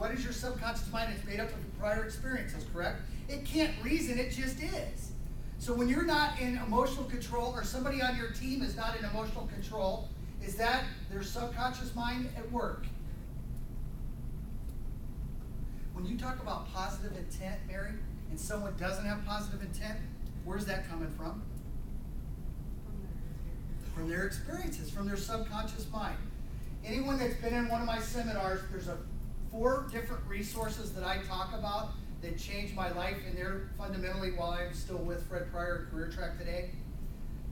What is your subconscious mind? It's made up of prior experiences, correct? It can't reason, it just is. So when you're not in emotional control, or somebody on your team is not in emotional control, is that their subconscious mind at work? When you talk about positive intent, Mary, and someone doesn't have positive intent, where's that coming from? From their experiences, from their subconscious mind. Anyone that's been in one of my seminars, there's 4 different resources that I talk about that changed my life, and they're fundamentally while I'm still with Fred Pryor at Career Track today.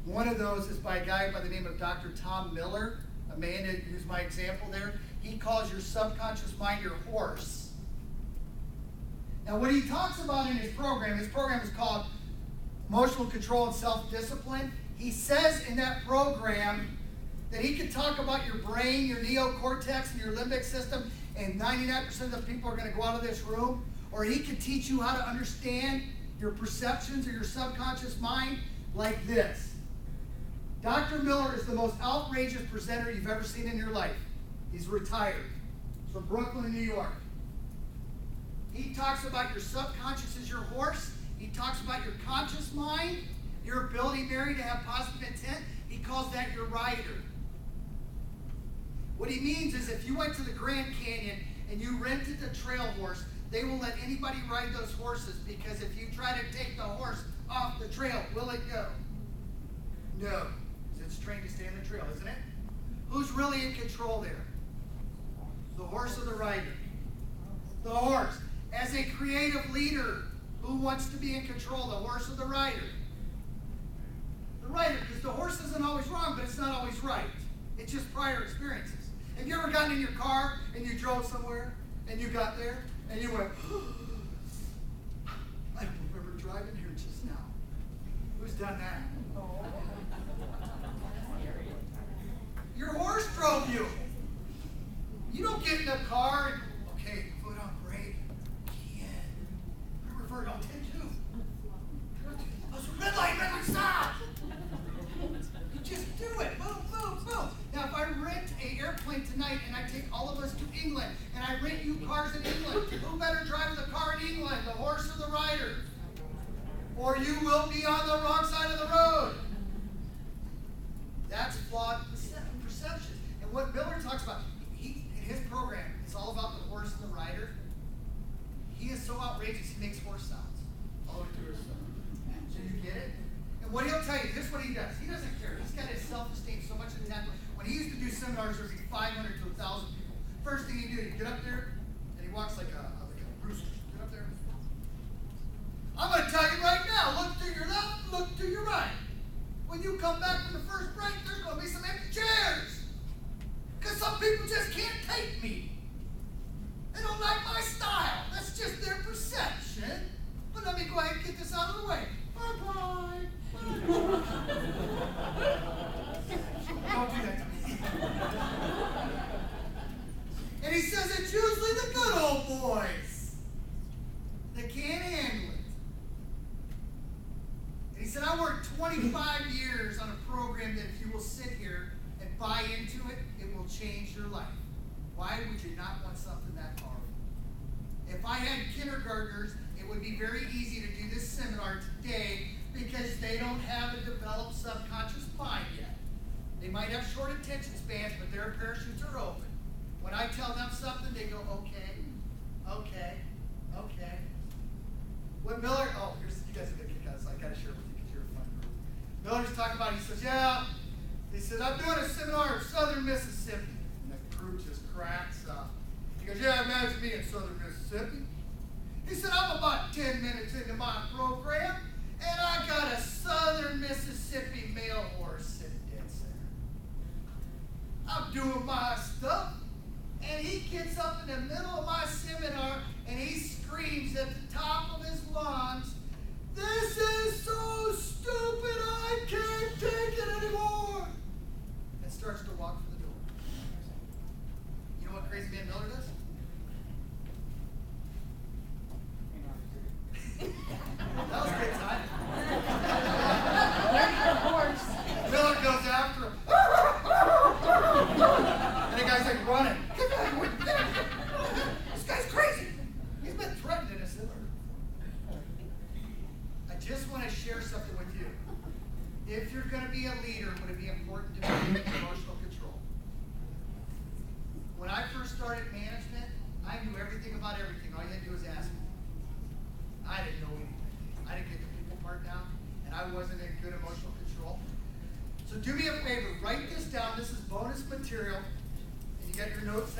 One of those is by a guy by the name of Dr. Tom Miller, a man who's my example there. He calls your subconscious mind your horse. Now what he talks about in his program is called Emotional Control and Self-Discipline. He says in that program that he can talk about your brain, your neocortex, and your limbic system, and 99% of the people are going to go out of this room. Or he could teach you how to understand your perceptions or your subconscious mind like this. Dr. Miller is the most outrageous presenter you've ever seen in your life. He's retired. He's from Brooklyn, New York. He talks about your subconscious as your horse. He talks about your conscious mind, your ability, Mary, to have positive intent. He calls that your rider. What he means is if you went to the Grand Canyon and you rented a trail horse, they will let anybody ride those horses, because if you try to take the horse off the trail, will it go? No. It's trained to stay on the trail, isn't it? Who's really in control there? The horse or the rider? The horse. As a creative leader, who wants to be in control, the horse or the rider? The rider, because the horse isn't always wrong, but it's not always right. It's just prior experiences. Have you ever gotten in your car and you drove somewhere and you got there and you went, I don't remember driving here just now. Who's done that? Your horse drove you. You don't get in the car and, okay, foot on brake, key in, revert, I'll take you. Red light, stop. You just do it. Move. Now, if I rent an airplane tonight and I take all of us to England and I rent you cars in England, who better drive the car in England, the horse or the rider? Or you will be on the wrong side of the road. That's flawed perception. And what Miller talks about, in his program, it's all about the horse and the rider. He is so outrageous, he makes horse sounds all the way through his stuff. So you get it? And what he'll tell you, this is what he does. He doesn't care. He's got his self-esteem so much intact. When he used to do seminars, there'd be 500 to 1,000 people. First thing he do, he'd get up there, and he walks like a rooster. Get up there. I'm going to tell you right now, look to your left, look to your right. When you come back from the first break, there's going to be some empty chairs. Because some people just can't take me. They don't like my style. That's just their perception. But let me go ahead and get this out of the way. Bye-bye. Don't do that to me. And he says it's usually the good old boys that can't handle it. And he said, I worked 25 years on a program that if you will sit here and buy into it, it will change your life. Why would you not want something that powerful? If I had kindergartners, it would be very easy to do this seminar today because they don't have a developed subconscious mind yet. They might have short attention spans, but their parachutes are open. When I tell them something, they go, okay. What Miller, you guys are going to kick us. I got to share with you because you're a fun group. Miller's talking about, he says, he said, I'm doing a seminar in southern Mississippi. And the group just cracks up. He goes, imagine me in southern Mississippi. He said, I'm about 10 minutes into my program, and I got a southern Mississippi male horse sitting dead center. I'm doing my stuff, and he gets up in the middle of my seminar, and he screams at the top of his lungs, this is so stupid, I can't take it anymore. And starts to walk for the door. You know what Crazy Man Miller does? That was a great time. Miller goes after him. And the guy's like running. This guy's crazy. If you're going to be a leader, would it be important to be emotional control? When I first started management, I knew everything about everything. All you had to do was ask me. I didn't know anything. I didn't get the people part down, and I wasn't in good emotional control. So do me a favor, write this down. This is bonus material. And you got your notes.